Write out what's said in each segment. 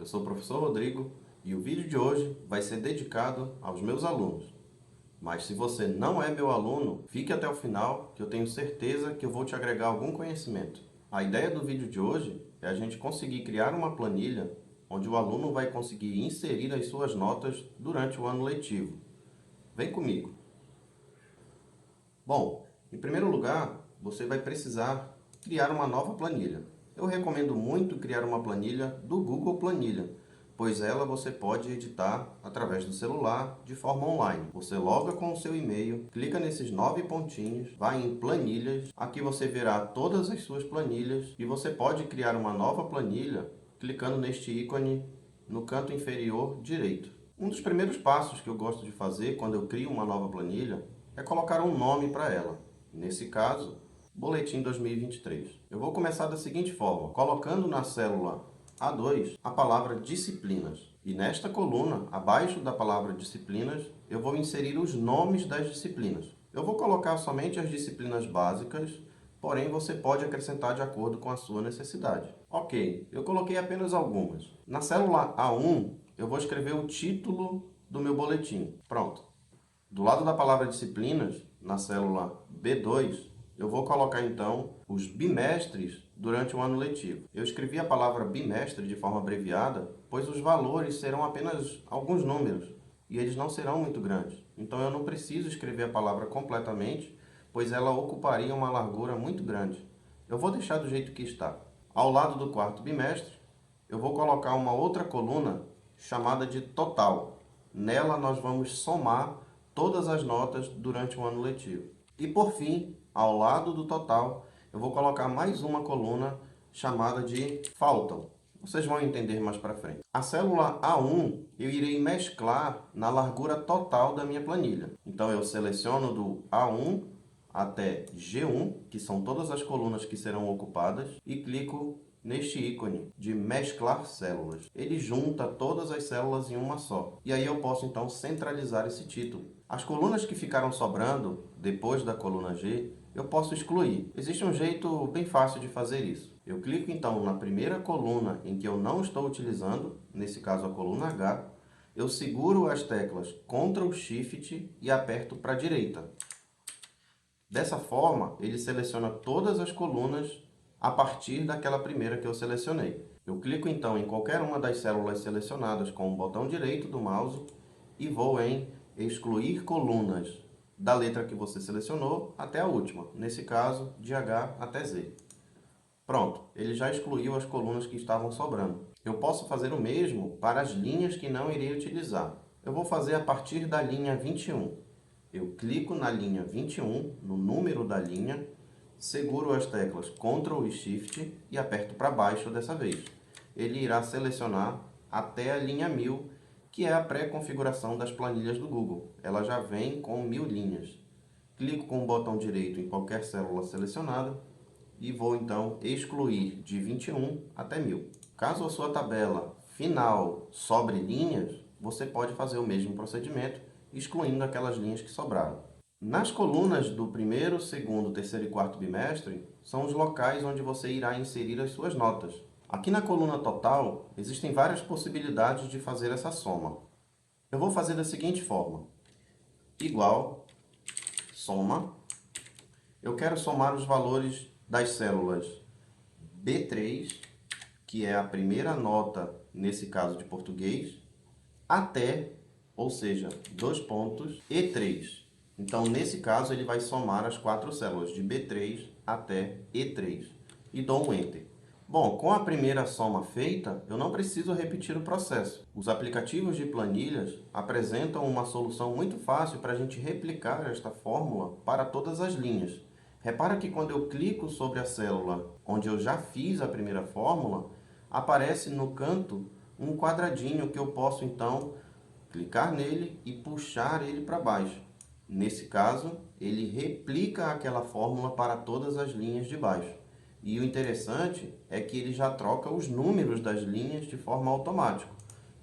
eu sou o professor Rodrigo e o vídeo de hoje vai ser dedicado aos meus alunos. Mas se você não é meu aluno, fique até o final que eu tenho certeza que eu vou te agregar algum conhecimento. A ideia do vídeo de hoje é a gente conseguir criar uma planilha onde o aluno vai conseguir inserir as suas notas durante o ano letivo. Vem comigo! Bom, em primeiro lugar, você vai precisar criar uma nova planilha. Eu recomendo muito criar uma planilha do Google Planilha, pois ela você pode editar através do celular de forma online. Você loga com o seu e-mail, clica nesses 9 pontinhos, vai em planilhas, aqui você verá todas as suas planilhas e você pode criar uma nova planilha clicando neste ícone no canto inferior direito. Um dos primeiros passos que eu gosto de fazer quando eu crio uma nova planilha é colocar um nome para ela. Nesse caso, Boletim 2023. Eu vou começar da seguinte forma, colocando na célula A2 a palavra disciplinas. E nesta coluna, abaixo da palavra disciplinas, eu vou inserir os nomes das disciplinas. Eu vou colocar somente as disciplinas básicas, porém você pode acrescentar de acordo com a sua necessidade. Ok, eu coloquei apenas algumas. Na célula A1, eu vou escrever o título do meu boletim. Pronto. Do lado da palavra disciplinas, na célula B2, eu vou colocar então os bimestres durante o ano letivo. Eu escrevi a palavra bimestre de forma abreviada, pois os valores serão apenas alguns números e eles não serão muito grandes. Então eu não preciso escrever a palavra completamente, pois ela ocuparia uma largura muito grande. Eu vou deixar do jeito que está. Ao lado do quarto bimestre, eu vou colocar uma outra coluna chamada de total. Nela nós vamos somar todas as notas durante o ano letivo. E por fim, ao lado do total, eu vou colocar mais uma coluna chamada de faltam. Vocês vão entender mais para frente. A célula A1 eu irei mesclar na largura total da minha planilha. Então eu seleciono do A1 até G1, que são todas as colunas que serão ocupadas, e clico neste ícone de mesclar células. Ele junta todas as células em uma só. E aí eu posso então centralizar esse título. As colunas que ficaram sobrando depois da coluna G, eu posso excluir. Existe um jeito bem fácil de fazer isso. Eu clico então na primeira coluna em que eu não estou utilizando, nesse caso a coluna H, eu seguro as teclas Ctrl Shift e aperto para a direita. Dessa forma, ele seleciona todas as colunas a partir daquela primeira que eu selecionei. Eu clico então em qualquer uma das células selecionadas com o botão direito do mouse e vou em excluir colunas da letra que você selecionou até a última, nesse caso de H até Z. Pronto, ele já excluiu as colunas que estavam sobrando. Eu posso fazer o mesmo para as linhas que não irei utilizar. Eu vou fazer a partir da linha 21. Eu clico na linha 21, no número da linha, seguro as teclas Ctrl e Shift e aperto para baixo dessa vez. Ele irá selecionar até a linha 1000, que é a pré-configuração das planilhas do Google. Ela já vem com 1000 linhas. Clico com o botão direito em qualquer célula selecionada e vou então excluir de 21 até 1000. Caso a sua tabela final sobre linhas, você pode fazer o mesmo procedimento, excluindo aquelas linhas que sobraram. Nas colunas do primeiro, segundo, terceiro e quarto bimestre, são os locais onde você irá inserir as suas notas. Aqui na coluna total, existem várias possibilidades de fazer essa soma. Eu vou fazer da seguinte forma. Igual, soma. Eu quero somar os valores das células B3, que é a primeira nota, nesse caso de português, até, ou seja, 2 pontos, E3. Então, nesse caso, ele vai somar as 4 células, de B3 até E3. E dou um Enter. Bom, com a primeira soma feita, eu não preciso repetir o processo. Os aplicativos de planilhas apresentam uma solução muito fácil para a gente replicar esta fórmula para todas as linhas. Repara que quando eu clico sobre a célula onde eu já fiz a primeira fórmula, aparece no canto um quadradinho que eu posso então clicar nele e puxar ele para baixo. Nesse caso, ele replica aquela fórmula para todas as linhas de baixo. E o interessante é que ele já troca os números das linhas de forma automática.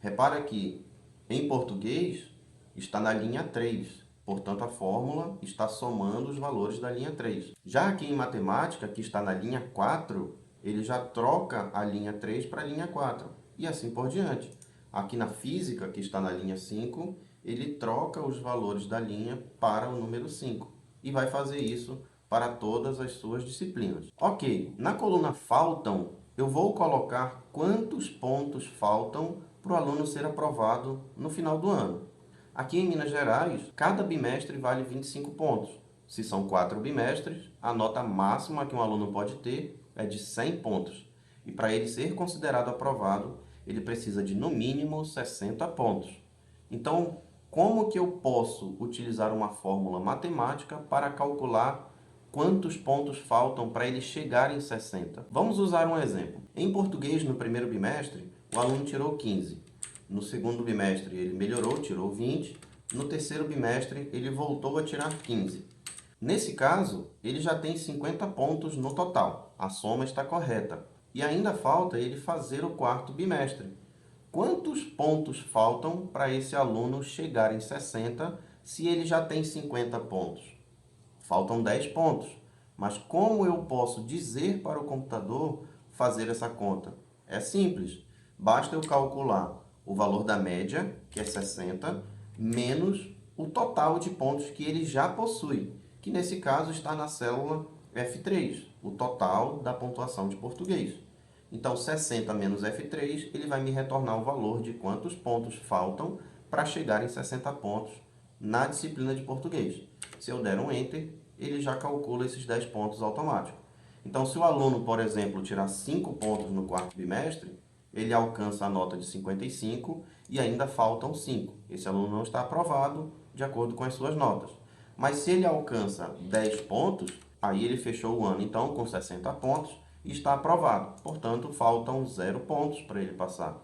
Repara que em português está na linha 3, portanto a fórmula está somando os valores da linha 3. Já aqui em matemática, que está na linha 4, ele já troca a linha 3 para a linha 4. e assim por diante. Aqui na física, que está na linha 5, ele troca os valores da linha para o número 5 e vai fazer isso para todas as suas disciplinas. Ok, na coluna faltam, eu vou colocar quantos pontos faltam para o aluno ser aprovado no final do ano. Aqui em Minas Gerais, cada bimestre vale 25 pontos. Se são 4 bimestres, a nota máxima que um aluno pode ter é de 100 pontos. E para ele ser considerado aprovado, ele precisa de no mínimo 60 pontos. Então, como que eu posso utilizar uma fórmula matemática para calcular quantos pontos faltam para ele chegar em 60? Vamos usar um exemplo. Em português, no primeiro bimestre, o aluno tirou 15. No segundo bimestre, ele melhorou, tirou 20. No terceiro bimestre, ele voltou a tirar 15. Nesse caso, ele já tem 50 pontos no total. A soma está correta. E ainda falta ele fazer o quarto bimestre. Quantos pontos faltam para esse aluno chegar em 60 se ele já tem 50 pontos? Faltam 10 pontos. Mas como eu posso dizer para o computador fazer essa conta? É simples. Basta eu calcular o valor da média, que é 60, menos o total de pontos que ele já possui, que nesse caso está na célula F3, o total da pontuação de português. Então, 60 menos F3, ele vai me retornar o valor de quantos pontos faltam para chegar em 60 pontos na disciplina de português. Se eu der um Enter, ele já calcula esses 10 pontos automáticos. Então, se o aluno, por exemplo, tirar 5 pontos no quarto bimestre, ele alcança a nota de 55 e ainda faltam 5. Esse aluno não está aprovado de acordo com as suas notas. Mas se ele alcança 10 pontos, aí ele fechou o ano então com 60 pontos e está aprovado. Portanto, faltam 0 pontos para ele passar.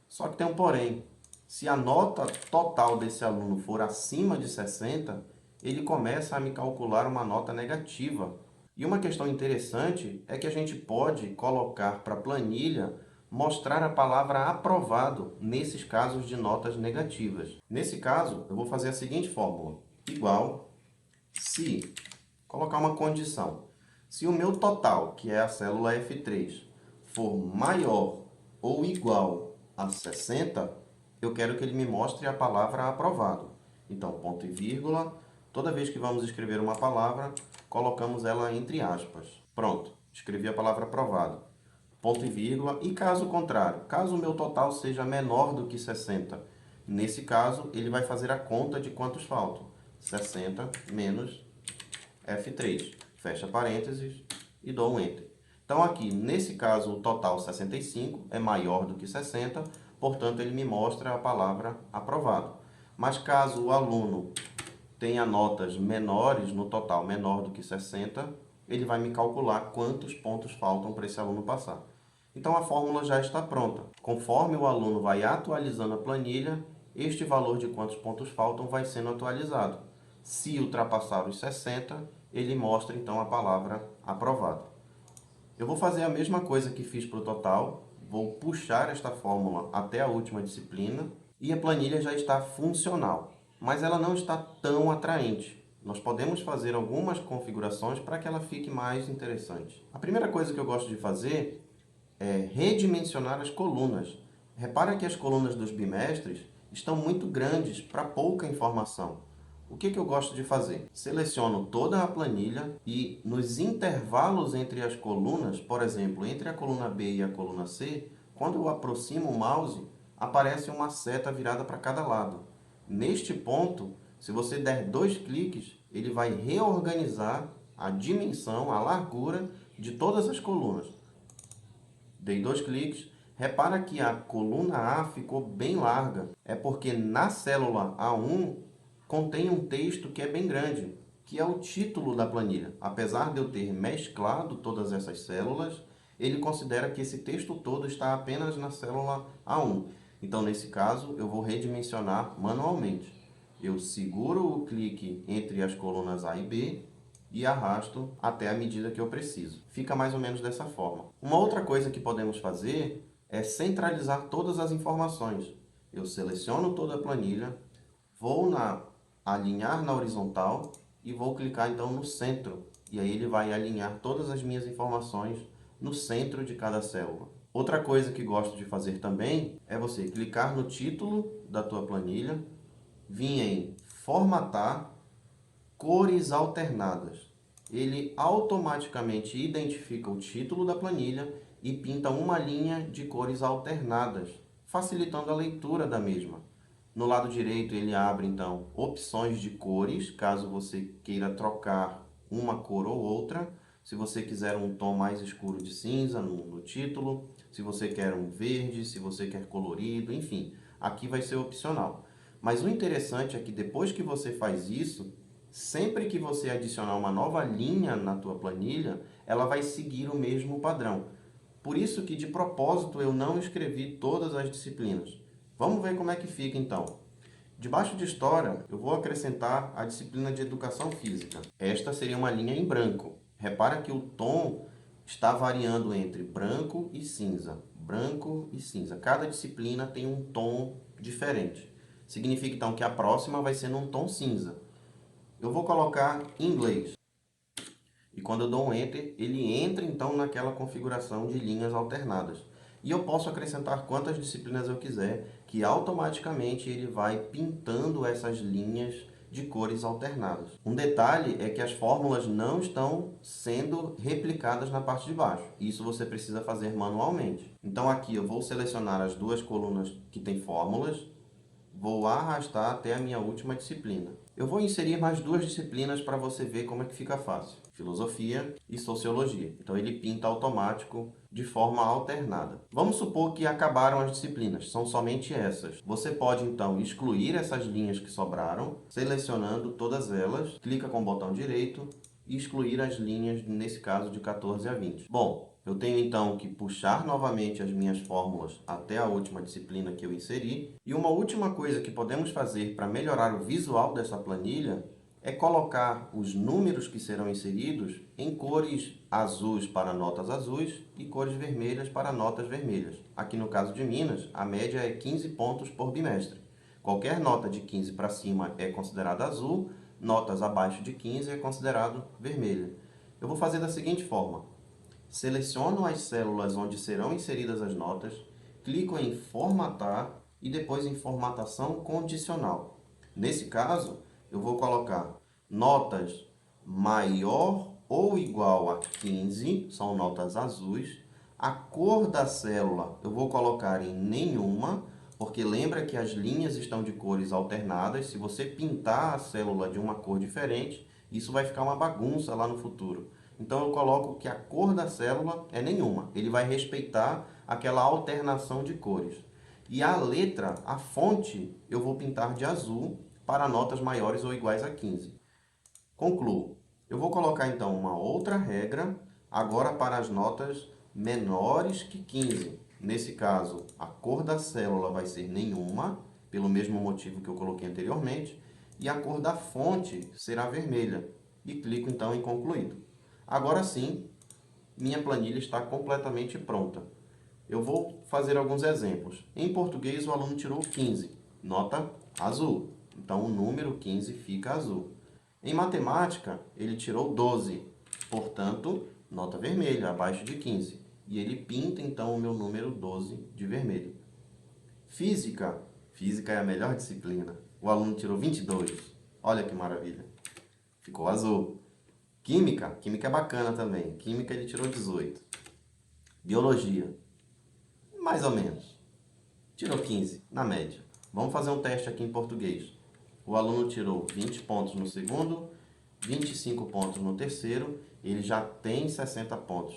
Só que tem um porém. Se a nota total desse aluno for acima de 60, ele começa a me calcular uma nota negativa. E uma questão interessante é que a gente pode colocar para a planilha mostrar a palavra aprovado nesses casos de notas negativas. Nesse caso, eu vou fazer a seguinte fórmula. Igual se, colocar uma condição. Se o meu total, que é a célula F3, for maior ou igual a 60, eu quero que ele me mostre a palavra aprovado. Então, ponto e vírgula. Toda vez que vamos escrever uma palavra, colocamos ela entre aspas. Pronto, escrevi a palavra aprovado. Ponto e vírgula. E caso contrário, caso o meu total seja menor do que 60, nesse caso, ele vai fazer a conta de quantos faltam. 60 menos F3. Fecha parênteses e dou um Enter. Então, aqui, nesse caso, o total 65 é maior do que 60, portanto, ele me mostra a palavra aprovado. Mas caso o aluno tenha notas menores, no total menor do que 60, ele vai me calcular quantos pontos faltam para esse aluno passar. Então, a fórmula já está pronta. Conforme o aluno vai atualizando a planilha, este valor de quantos pontos faltam vai sendo atualizado. Se ultrapassar os 60, ele mostra então a palavra aprovado. Eu vou fazer a mesma coisa que fiz para o total, vou puxar esta fórmula até a última disciplina e a planilha já está funcional, mas ela não está tão atraente. Nós podemos fazer algumas configurações para que ela fique mais interessante. A primeira coisa que eu gosto de fazer é redimensionar as colunas. Repara que as colunas dos bimestres estão muito grandes para pouca informação. O que eu gosto de fazer? Seleciono toda a planilha e nos intervalos entre as colunas, por exemplo, entre a coluna B e a coluna C, quando eu aproximo o mouse, aparece uma seta virada para cada lado. Neste ponto, se você der 2 cliques, ele vai reorganizar a dimensão, a largura de todas as colunas. Dei 2 cliques. Repara que a coluna A ficou bem larga. É porque na célula A1 contém um texto que é bem grande, que é o título da planilha. Apesar de eu ter mesclado todas essas células, ele considera que esse texto todo está apenas na célula A1. Então, nesse caso, eu vou redimensionar manualmente. Eu seguro o clique entre as colunas A e B e arrasto até a medida que eu preciso. Fica mais ou menos dessa forma. Uma outra coisa que podemos fazer é centralizar todas as informações. Eu seleciono toda a planilha, vou alinhar na horizontal e vou clicar então no centro. E aí ele vai alinhar todas as minhas informações no centro de cada célula. Outra coisa que gosto de fazer também é você clicar no título da tua planilha, vir em formatar, cores alternadas. Ele automaticamente identifica o título da planilha e pinta uma linha de cores alternadas, facilitando a leitura da mesma. No lado direito ele abre então opções de cores, caso você queira trocar uma cor ou outra. Se você quiser um tom mais escuro de cinza no título, se você quer um verde, se você quer colorido, enfim, aqui vai ser opcional. Mas o interessante é que depois que você faz isso, sempre que você adicionar uma nova linha na tua planilha, ela vai seguir o mesmo padrão. Por isso que de propósito eu não escrevi todas as disciplinas. Vamos ver como é que fica então. Debaixo de História, eu vou acrescentar a disciplina de Educação Física. Esta seria uma linha em branco. Repara que o tom está variando entre branco e cinza. Branco e cinza. Cada disciplina tem um tom diferente. Significa então que a próxima vai ser num tom cinza. Eu vou colocar inglês. E quando eu dou um Enter, ele entra então naquela configuração de linhas alternadas. E eu posso acrescentar quantas disciplinas eu quiser, que automaticamente ele vai pintando essas linhas de cores alternadas. Um detalhe é que as fórmulas não estão sendo replicadas na parte de baixo. Isso você precisa fazer manualmente. Então aqui eu vou selecionar as duas colunas que têm fórmulas, vou arrastar até a minha última disciplina. Eu vou inserir mais duas disciplinas para você ver como é que fica fácil. Filosofia e Sociologia. Então ele pinta automático de forma alternada. Vamos supor que acabaram as disciplinas, são somente essas. Você pode então excluir essas linhas que sobraram, selecionando todas elas, clica com o botão direito e excluir as linhas, nesse caso de 14 a 20. Bom, eu tenho então que puxar novamente as minhas fórmulas até a última disciplina que eu inseri. E uma última coisa que podemos fazer para melhorar o visual dessa planilha é colocar os números que serão inseridos em cores azuis para notas azuis e cores vermelhas para notas vermelhas. Aqui no caso de Minas, a média é 15 pontos por bimestre. Qualquer nota de 15 para cima é considerada azul, notas abaixo de 15 é considerado vermelha. Eu vou fazer da seguinte forma. Seleciono as células onde serão inseridas as notas, clico em formatar e depois em formatação condicional. Nesse caso, eu vou colocar notas maior ou igual a 15, são notas azuis. A cor da célula eu vou colocar em nenhuma, porque lembra que as linhas estão de cores alternadas. Se você pintar a célula de uma cor diferente, isso vai ficar uma bagunça lá no futuro. Então eu coloco que a cor da célula é nenhuma. Ele vai respeitar aquela alternação de cores. E a letra, a fonte, eu vou pintar de azul para notas maiores ou iguais a 15. Concluo. Eu vou colocar então uma outra regra, agora para as notas menores que 15. Nesse caso, a cor da célula vai ser nenhuma, pelo mesmo motivo que eu coloquei anteriormente, e a cor da fonte será vermelha. E clico então em concluído. Agora sim, minha planilha está completamente pronta. Eu vou fazer alguns exemplos. Em português, o aluno tirou 15, nota azul. Então, o número 15 fica azul. Em matemática, ele tirou 12, portanto, nota vermelha, abaixo de 15. E ele pinta, então, o meu número 12 de vermelho. Física. Física é a melhor disciplina. O aluno tirou 22. Olha que maravilha. Ficou azul. Química. Química é bacana também. Química ele tirou 18. Biologia. Mais ou menos. Tirou 15, na média. Vamos fazer um teste aqui em português. O aluno tirou 20 pontos no segundo, 25 pontos no terceiro, ele já tem 60 pontos.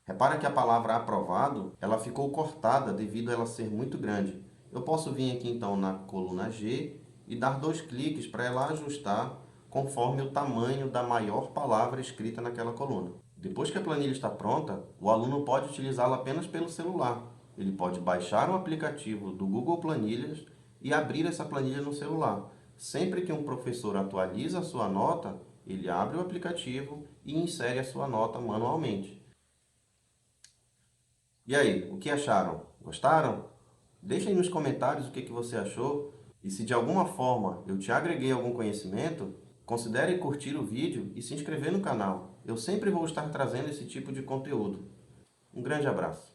Repara que a palavra aprovado, ela ficou cortada devido a ela ser muito grande. Eu posso vir aqui então na coluna G e dar 2 cliques para ela ajustar conforme o tamanho da maior palavra escrita naquela coluna. Depois que a planilha está pronta, o aluno pode utilizá-la apenas pelo celular. Ele pode baixar o aplicativo do Google Planilhas e abrir essa planilha no celular. Sempre que um professor atualiza a sua nota, ele abre o aplicativo e insere a sua nota manualmente. E aí, o que acharam? Gostaram? Deixe aí nos comentários o que você achou. E se de alguma forma eu te agreguei algum conhecimento, considere curtir o vídeo e se inscrever no canal. Eu sempre vou estar trazendo esse tipo de conteúdo. Um grande abraço.